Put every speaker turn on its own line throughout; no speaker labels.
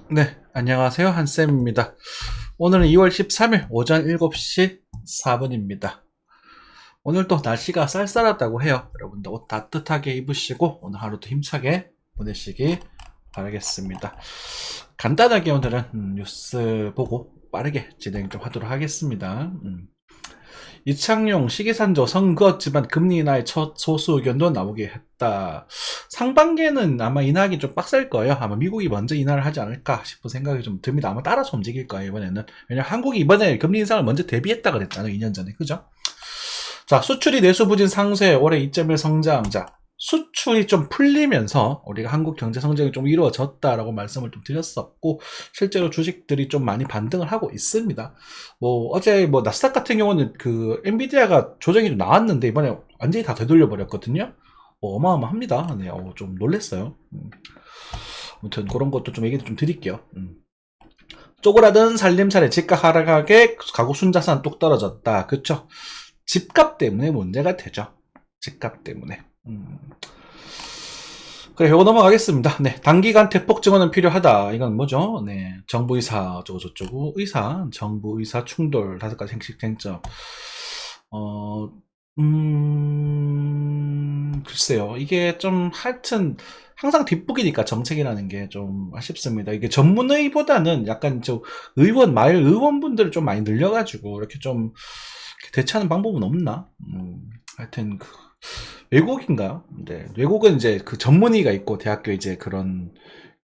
네, 안녕하세요. 한쌤입니다. 오늘은 2월 13일 오전 7시 4분입니다. 오늘 또 날씨가 쌀쌀하다고 해요. 여러분들 옷 따뜻하게 입으시고 오늘 하루도 힘차게 보내시기 바라겠습니다. 간단하게 오늘은 뉴스 보고 빠르게 진행 좀 하도록 하겠습니다. 이창용 시기산조 선 그었지만 금리 인하의 첫 소수 의견도 나오게 했다. 상반기에는 아마 인하하기 좀 빡셀 거예요. 아마 미국이 먼저 인하를 하지 않을까 싶은 생각이 좀 듭니다. 아마 따라서 움직일 거예요, 이번에는. 왜냐면 한국이 이번에 금리 인상을 먼저 대비했다 그랬잖아요, 2년 전에. 그죠? 자, 수출이 내수 부진 상쇄, 올해 2.1 성장. 자, 수출이 좀 풀리면서 우리가 한국 경제 성장이 좀 이루어졌다라고 말씀을 좀 드렸었고, 실제로 주식들이 좀 많이 반등을 하고 있습니다. 뭐 어제 뭐 나스닥 같은 경우는 그 엔비디아가 조정이 좀 나왔는데 이번에 완전히 다 되돌려 버렸거든요. 어마어마합니다. 네, 좀 놀랬어요. 아무튼 그런 것도 좀 얘기를 좀 드릴게요. 쪼그라든 살림살이 집값 하락하게 가구 순자산 뚝 떨어졌다. 그쵸? 집값 때문에 문제가 되죠. 집값 때문에. 그래, 이거 넘어가겠습니다. 네, 단기간 대폭 증원은 필요하다. 이건 뭐죠? 네, 정부 의사, 저쩌고, 의사, 정부 의사 충돌, 5가지 행식 쟁점. 글쎄요. 이게 좀, 하여튼, 항상 뒷북이니까 정책이라는 게 좀 아쉽습니다. 이게 전문의보다는 약간 저 의원, 마을 의원분들을 좀 많이 늘려가지고, 이렇게 좀, 대처하는 방법은 없나? 하여튼, 외국인가요? 네, 외국은 이제 그 전문의가 있고 대학교 이제 그런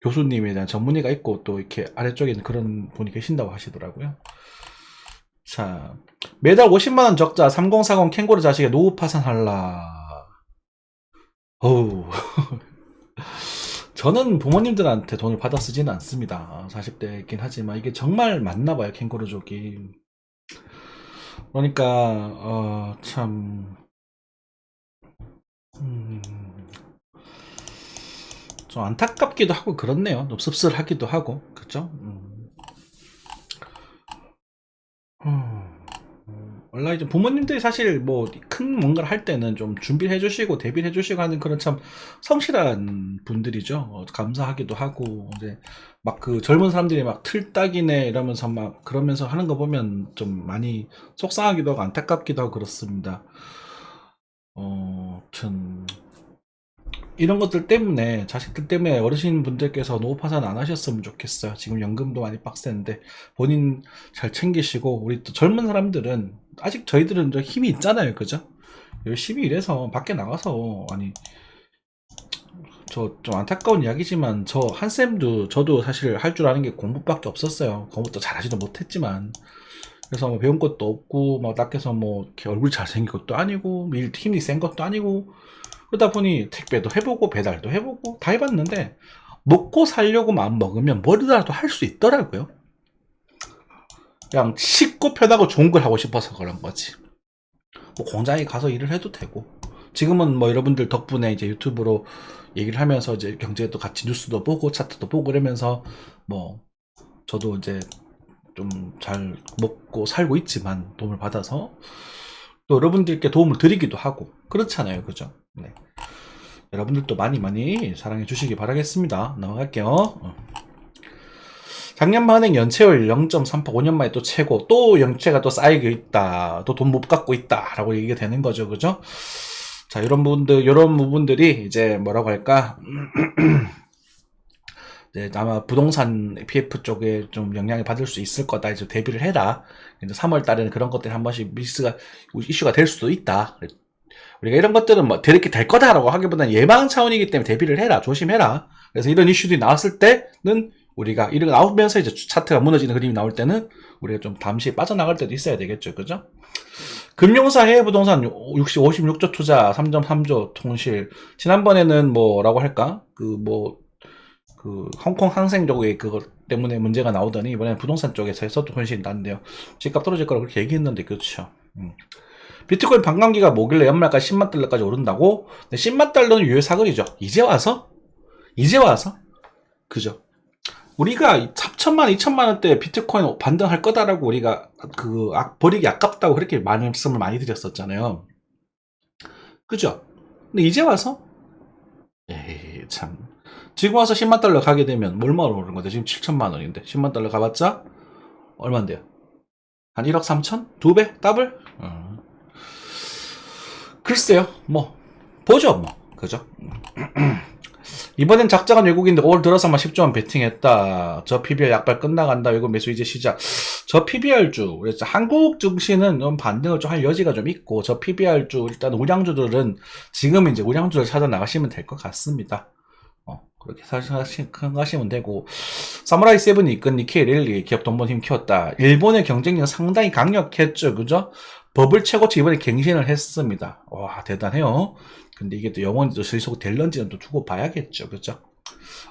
교수님에 대한 전문의가 있고 또 이렇게 아래쪽에는 그런 분이 계신다고 하시더라고요. 자, 매달 50만 원 적자 3040 캥거루 자식의 노후 파산할라. 어우. 저는 부모님들한테 돈을 받아 쓰지는 않습니다. 40대이긴 하지만 이게 정말 맞나 봐요, 캥거루족이. 그러니까 참 음, 좀 안타깝기도 하고 그렇네요. 좀 씁쓸하기도 하고, 그죠? 원래 이제 부모님들이 사실 뭐 큰 뭔가를 할 때는 좀 준비를 해주시고 대비를 해주시고 하는 그런 참 성실한 분들이죠. 감사하기도 하고 이제 막 그 젊은 사람들이 막 틀딱이네 이러면서 막 그러면서 하는 거 보면 좀 많이 속상하기도 하고 안타깝기도 하고 그렇습니다. 아무튼 이런 것들 때문에 자식들 때문에 어르신분들께서 노후 파산 안 하셨으면 좋겠어요. 지금 연금도 많이 빡센데 본인 잘 챙기시고 우리 또 젊은 사람들은 아직 저희들은 좀 힘이 있잖아요, 그죠? 열심히 일해서 밖에 나가서 아니 저 좀 안타까운 이야기지만 저 한쌤도 저도 사실 할 줄 아는 게 공부밖에 없었어요. 공부도 잘하지도 못했지만 그래서 뭐 배운 것도 없고 막 딱해서 뭐 이렇게 얼굴 잘생긴 것도 아니고 일 힘이 센 것도 아니고 그러다 보니 택배도 해보고 배달도 해보고 다 해봤는데 먹고 살려고 마음 먹으면 뭐라도 할 수 있더라고요. 그냥 쉽고 편하고 좋은 걸 하고 싶어서 그런 거지. 뭐 공장에 가서 일을 해도 되고 지금은 뭐 여러분들 덕분에 이제 유튜브로 얘기를 하면서 이제 경제도 같이 뉴스도 보고 차트도 보고 그러면서 뭐 저도 이제 좀 잘 먹고 살고 있지만 도움을 받아서 또 여러분들께 도움을 드리기도 하고 그렇잖아요, 그죠? 네. 여러분들도 많이 많이 사랑해 주시기 바라겠습니다. 넘어갈게요. 작년 만행 연체율 0.38, 5년 만에 또 최고, 또 연체가 또 쌓이고 있다, 또 돈 못 갚고 있다, 라고 얘기가 되는 거죠, 그죠? 자, 이런 부분들이 이제 뭐라고 할까, 이제 아마 부동산 PF 쪽에 좀 영향을 받을 수 있을 거다, 이제 대비를 해라. 이제 3월 달에는 그런 것들이 한 번씩 이슈가 될 수도 있다. 우리가 이런 것들은 뭐 이렇게 될 거다라고 하기보다는 예방 차원이기 때문에 대비를 해라, 조심해라. 그래서 이런 이슈들이 나왔을 때는 우리가 이런 나오면서 이제 차트가 무너지는 그림이 나올 때는 우리가 좀 잠시 빠져나갈 때도 있어야 되겠죠, 그죠? 금융사 해외 부동산 56조 투자 3.3조 통실. 지난번에는 뭐라고 할까? 그 홍콩 항생 쪽에 그것 때문에 문제가 나오더니 이번에 부동산 쪽에서 했어도 손실이 났는데요. 집값 떨어질 거라고 그렇게 얘기했는데 그렇죠. 비트코인 반감기가 뭐길래 연말까지 10만 달러까지 오른다고? 10만 달러는 유효 사거리죠. 이제 와서 그죠? 우리가 3천만, 2천만 원대 비트코인 반등할 거다라고 우리가 버리기 아깝다고 그렇게 말씀을 많이 드렸었잖아요. 그죠? 근데 이제 와서 에이 참 지금 와서 10만 달러 가게 되면 얼마로 오른 건데 지금 7천만 원인데 10만 달러 가봤자 얼마인데요? 한 1억 3천? 2배? 더블? 글쎄요. 뭐 보죠 뭐. 그죠? 이번엔 작작한 외국인데 올 들어서만 10조원 베팅했다. 저 PBR 약발 끝나간다. 외국 매수 이제 시작. 저 PBR주, 그래서 한국 증시는 좀 반등을 좀 할 여지가 좀 있고, 저 PBR주, 일단 우량주들은 지금 이제 우량주를 찾아 나가시면 될 것 같습니다. 그렇게 생각하시면 되고, 사무라이 7이 이끈 니케이 랠리 기업 돈번 힘 키웠다. 일본의 경쟁력 상당히 강력했죠. 그죠? 버블 최고치 이번에 갱신을 했습니다. 와, 대단해요. 근데 이게 또 영원히 또 실속 될런지는 또 두고 봐야겠죠. 그죠?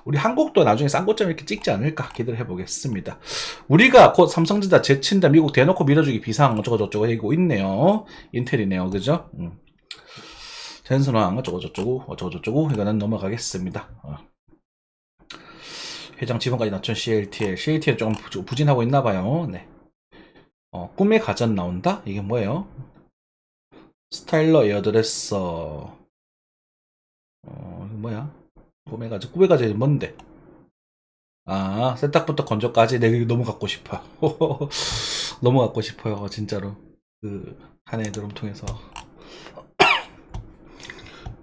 우리 한국도 나중에 싼고점 이렇게 찍지 않을까 기대를 해보겠습니다. 우리가 곧 삼성전자 제친다 미국 대놓고 밀어주기 비상 어쩌고저쩌고 하고 있네요. 인텔이네요. 그죠? 전선왕 어쩌고저쩌고 이거는 넘어가겠습니다. 회장 지분까지 낮춘 CLTL 조금 부진하고 있나봐요. 네. 꿈의 가전 나온다? 이게 뭐예요? 스타일러 에어드레서 이거 뭐야? 꿈의 가전이 뭔데? 아, 세탁부터 건조까지 내가 너무 갖고 싶어. 너무 갖고 싶어요, 진짜로. 그 한 해 드럼 통해서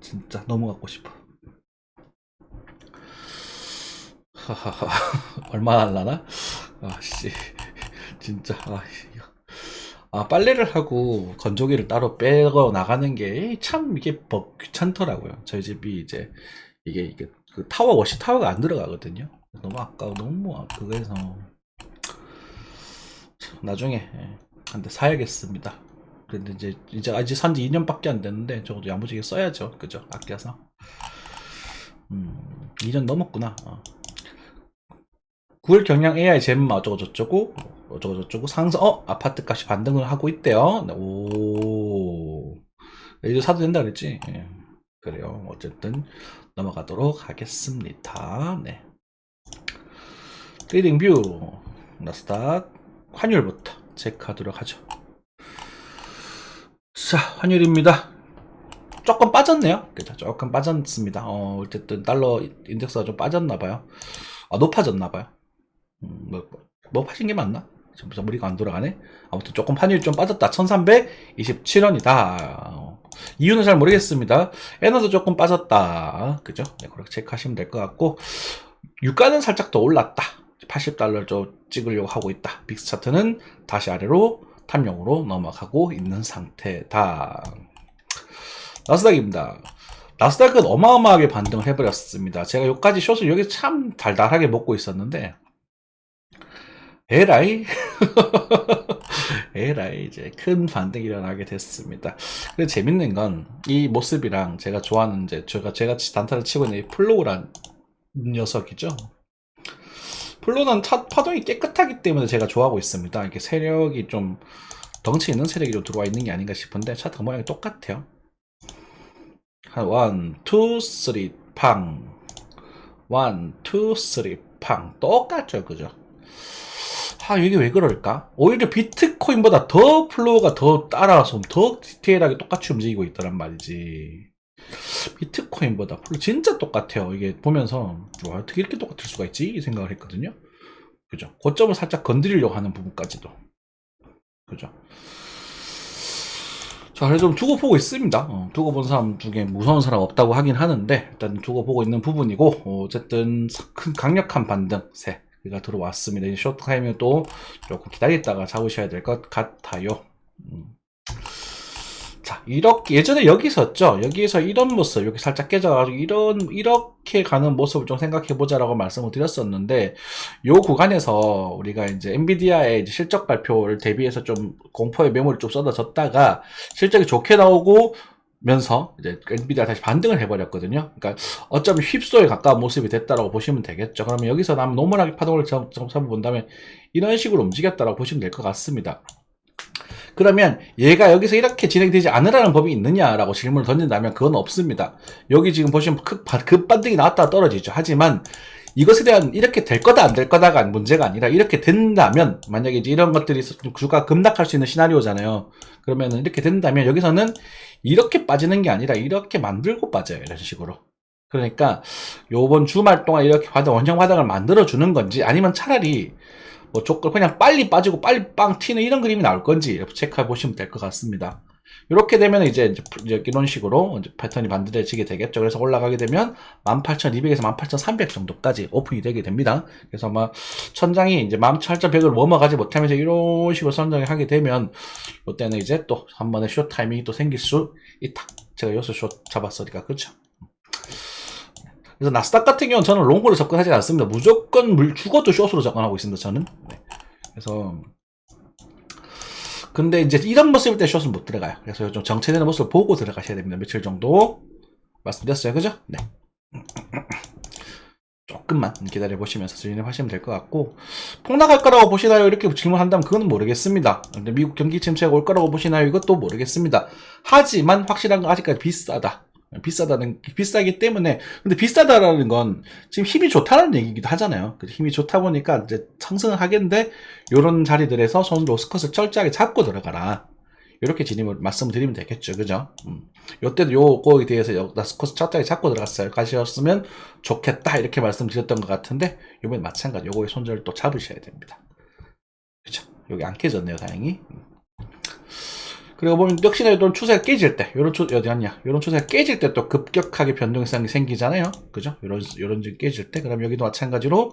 진짜 너무 갖고 싶어. 얼마나 할라나? 아씨, 진짜 빨래를 하고 건조기를 따로 빼고 나가는 게 참 이게 귀찮더라고요. 저희 집이 이제 이게 그 타워 워시 타워가 안 들어가거든요. 너무 아까워, 너무 그거에서 나중에 한 대 사야겠습니다. 근데 이제 산지 2년밖에 안 됐는데 적어도 야무지게 써야죠. 그죠? 아껴서 2년 넘었구나. 9월 경량 AI 잼마 어쩌고저쩌고 상승 아파트 값이 반등을 하고 있대요. 네, 오 이거 사도 된다 그랬지. 그래요. 어쨌든 넘어가도록 하겠습니다. 네. 트레이딩 뷰 나스닥 환율부터 체크하도록 하죠. 자, 환율입니다. 조금 빠졌네요. 그죠? 조금 빠졌습니다. 어쨌든 달러 인덱스가 좀 빠졌나봐요. 높아졌나봐요. 뭐 파신 게 맞나? 지금 머리가 안 돌아가네. 아무튼 조금 환율이 좀 빠졌다. 1327원이다. 이유는 잘 모르겠습니다. 엔화도 조금 빠졌다. 그죠? 네, 그렇게 체크하시면 될 것 같고, 유가는 살짝 더 올랐다. 80달러 좀 찍으려고 하고 있다. 빅스 차트는 다시 아래로 탐용으로 넘어가고 있는 상태다. 나스닥입니다. 나스닥은 어마어마하게 반등을 해버렸습니다. 제가 여기까지 숏을 여기 참 달달하게 먹고 있었는데 에라이 이제 큰 반등이 일어나게 됐습니다. 근데 재밌는 건 이 모습이랑 제가 좋아하는 제가 단타를 치고 있는 이 플로우란 녀석이죠. 플로우는 파동이 깨끗하기 때문에 제가 좋아하고 있습니다. 이렇게 세력이 좀 덩치 있는 세력이 좀 들어와 있는 게 아닌가 싶은데 차트 모양이 똑같아요. 한 1, 2, 3, 팡 1, 2, 3, 팡 똑같죠. 그죠? 이게 왜 그럴까? 오히려 비트코인보다 더 플로우가 더 따라서 더 디테일하게 똑같이 움직이고 있더란 말이지. 비트코인보다 플로우 진짜 똑같아요. 이게 보면서 와, 어떻게 이렇게 똑같을 수가 있지? 이 생각을 했거든요. 그죠? 고점을 살짝 건드리려고 하는 부분까지도. 그죠? 자, 그래서 좀 두고 보고 있습니다. 두고 본 사람 중에 무서운 사람 없다고 하긴 하는데, 일단 두고 보고 있는 부분이고, 어쨌든 큰 강력한 반등세가 들어왔습니다. 이제 쇼타임에 또 조금 기다렸다가 잡으셔야 될 것 같아요. 자, 이렇게 예전에 여기 있었죠. 여기에서 이런 모습, 여기 살짝 깨져가지고 이렇게 가는 모습을 좀 생각해보자라고 말씀을 드렸었는데, 요 구간에서 우리가 이제 엔비디아의 이제 실적 발표를 대비해서 좀 공포의 매물을 좀 쏟아졌다가 실적이 좋게 나오면서 이제 엔비디아 다시 반등을 해버렸거든요. 그러니까 어쩌면 휩소에 가까운 모습이 됐다라고 보시면 되겠죠. 그러면 여기서 남은 노멀하게 파동을 잡아본다면 이런 식으로 움직였다라고 보시면 될 것 같습니다. 그러면 얘가 여기서 이렇게 진행되지 않으라는 법이 있느냐라고 질문을 던진다면 그건 없습니다. 여기 지금 보시면 급반등이 나왔다가 떨어지죠. 하지만 이것에 대한 이렇게 될 거다 안 될 거다가 문제가 아니라 이렇게 된다면, 만약에 이제 이런 것들이 주가가 급락할 수 있는 시나리오잖아요. 그러면은 이렇게 된다면 여기서는 이렇게 빠지는 게 아니라 이렇게 만들고 빠져요. 이런 식으로. 그러니까 요번 주말 동안 이렇게 원형 바닥을 만들어 주는 건지, 아니면 차라리 뭐 조건 그냥 빨리 빠지고 빨리 빵 튀는 이런 그림이 나올 건지 체크해 보시면 될 것 같습니다. 이렇게 되면 이제 이런 식으로 이제 패턴이 만들어지게 되겠죠. 그래서 올라가게 되면 18,200에서 18,300 정도까지 오픈이 되게 됩니다. 그래서 아마 천장이 이제 18,100을 넘어가지 못하면서 이런 식으로 선정을 하게 되면 이때는 이제 또 한 번의 숏 타이밍이 또 생길 수 있다. 제가 여기서 숏 잡았으니까. 그렇죠. 그래서 나스닥 같은 경우는 저는 롱으로 접근하지 않습니다. 무조건 죽어도 숏으로 접근하고 있습니다. 저는. 네. 그래서 근데 이제 이런 모습일 때 숏은 못 들어가요. 그래서 좀 정체되는 모습을 보고 들어가셔야 됩니다. 며칠 정도 말씀드렸어요. 그죠? 네. 조금만 기다려 보시면서 진입하시면 될 것 같고, 폭락할 거라고 보시나요? 이렇게 질문한다면 그건 모르겠습니다. 근데 미국 경기 침체가 올 거라고 보시나요? 이것도 모르겠습니다. 하지만 확실한 건 아직까지 비싸다. 비싸기 때문에. 근데 비싸다라는 건 지금 힘이 좋다는 얘기기도 하잖아요. 힘이 좋다 보니까 이제 상승을 하겠는데, 요런 자리들에서 손 로스컷을 철저하게 잡고 들어가라. 이렇게 진입을 말씀을 드리면 되겠죠. 그죠? 요때도 요거에 대해서 로스컷을 철저하게 잡고 들어갔어요. 가셨으면 좋겠다. 이렇게 말씀드렸던 것 같은데, 요번에 마찬가지 요거의 손절을 또 잡으셔야 됩니다. 그죠? 여기 안 깨졌네요. 다행히. 그리고 보면 역시나 이런 추세가 깨질 때, 이런 추세가 깨질 때 또 급격하게 변동성이 생기잖아요. 그죠? 요런 깨질 때, 그럼 여기도 마찬가지로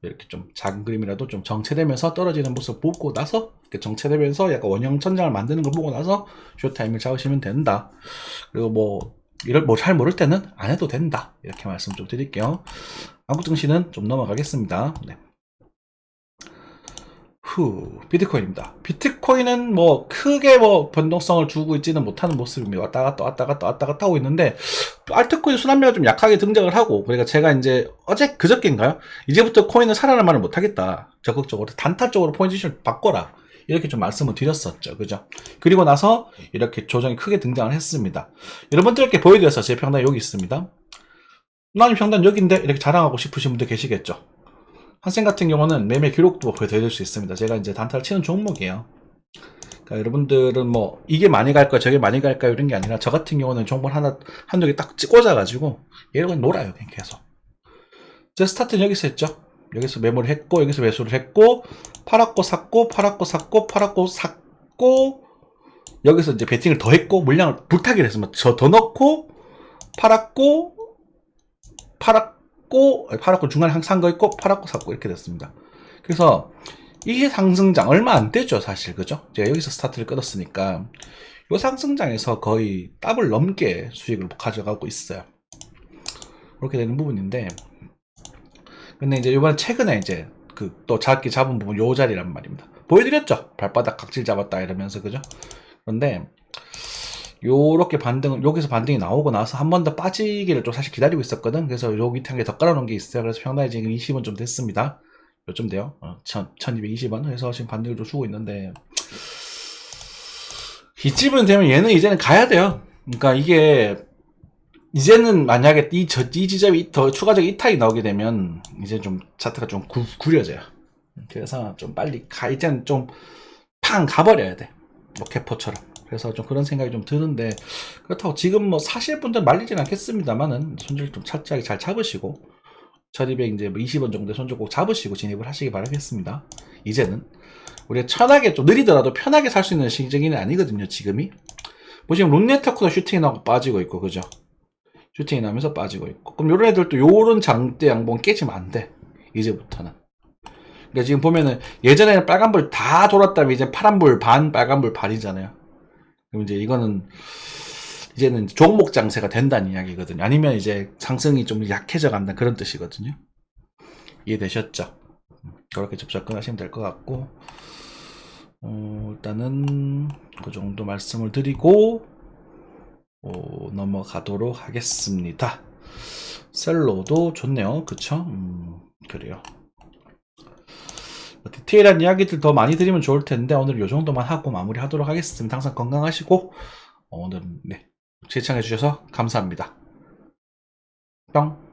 이렇게 좀 작은 그림이라도 좀 정체되면서 떨어지는 모습 보고 나서, 이렇게 정체되면서 약간 원형 천장을 만드는 걸 보고 나서 쇼타임을 잡으시면 된다. 그리고 뭐 잘 모를 때는 안 해도 된다. 이렇게 말씀 좀 드릴게요. 한국 증시는 좀 넘어가겠습니다. 네. 비트코인입니다. 비트코인은 뭐 크게 뭐 변동성을 주고 있지는 못하는 모습입니다. 왔다 갔다 하고 있는데, 알트코인 순환매가 좀 약하게 등장을 하고, 그러니까 제가 이제 그저께인가요? 이제부터 코인은 살아남아를 못하겠다. 적극적으로 단타적으로 포지션을 바꿔라. 이렇게 좀 말씀을 드렸었죠. 그죠? 그리고 나서 이렇게 조정이 크게 등장을 했습니다. 여러분들께 보여드려서 제 평단 여기 있습니다. 나님 평단 여기인데 이렇게 자랑하고 싶으신 분들 계시겠죠? 한센 같은 경우는 매매 기록도 보여드릴 수 있습니다. 제가 이제 단타를 치는 종목이에요. 그러니까 여러분들은 뭐 이게 많이 갈까요, 저게 많이 갈까요, 이런 게 아니라, 저 같은 경우는 종목 한두 개 딱 꽂아가지고 얘를 그냥 놀아요. 그냥 계속. 제 스타트는 여기서 했죠. 여기서 매물을 했고, 여기서 매수를 했고, 팔았고 샀고, 여기서 이제 베팅을 더 했고, 물량을 불타기를 했습니다. 저 더 넣고 팔았고 중간에 항상 산 거 있고, 팔았고 샀고, 이렇게 됐습니다. 그래서 이게 상승장 얼마 안 되죠, 사실. 그죠? 제가 여기서 스타트를 끊었으니까 이 상승장에서 거의 더블 넘게 수익을 가져가고 있어요. 그렇게 되는 부분인데, 근데 이제 이번에 최근에 이제 또 작게 잡은 부분 요 자리란 말입니다. 보여드렸죠? 발바닥 각질 잡았다 이러면서. 그죠? 그런데 요렇게 여기서 반등이 나오고 나서 한 번 더 빠지기를 좀 사실 기다리고 있었거든. 그래서 요 밑에 한 개 더 깔아놓은 게 있어요. 그래서 평단이 지금 20원 좀 됐습니다. 요쯤 돼요. 1220원. 그래서 지금 반등을 좀 주고 있는데, 이쯤은 되면 얘는 이제는 가야 돼요. 그러니까 이게, 이제는 만약에 이 지점이 더 추가적인 이탈이 나오게 되면, 이제 좀 차트가 좀 구려져요. 그래서 좀 빨리 이제는 좀 팡 가버려야 돼. 뭐 캐포처럼. 그래서 좀 그런 생각이 좀 드는데, 그렇다고 지금 뭐 사실 분들 말리진 않겠습니다만은, 손절 좀 철저하게 잘 잡으시고, 1200 이제 뭐 20원 정도의 손절 꼭 잡으시고 진입을 하시기 바라겠습니다. 이제는 우리가 편하게, 좀 느리더라도 편하게 살 수 있는 시기는 아니거든요, 지금이. 보시면 룬네트워크도 슈팅이 나고 빠지고 있고, 그죠? 슈팅이 나면서 빠지고 있고. 그럼 요런 애들도 요런 장대 양봉 깨지면 안 돼, 이제부터는. 그러니까 지금 보면은 예전에는 빨간불 다 돌았다면 이제 파란불 반, 빨간불 반이잖아요. 그럼 이제 이제는 종목 장세가 된다는 이야기거든요. 아니면 이제 상승이 좀 약해져 간다, 그런 뜻이거든요. 이해되셨죠? 그렇게 접근하시면 될 것 같고, 일단은 그 정도 말씀을 드리고 넘어가도록 하겠습니다. 셀로도 좋네요. 그쵸? 그래요. 디테일한 이야기들 더 많이 드리면 좋을 텐데, 오늘 이 정도만 하고 마무리 하도록 하겠습니다. 항상 건강하시고, 오늘 시청해 주셔서 감사합니다. 뿅.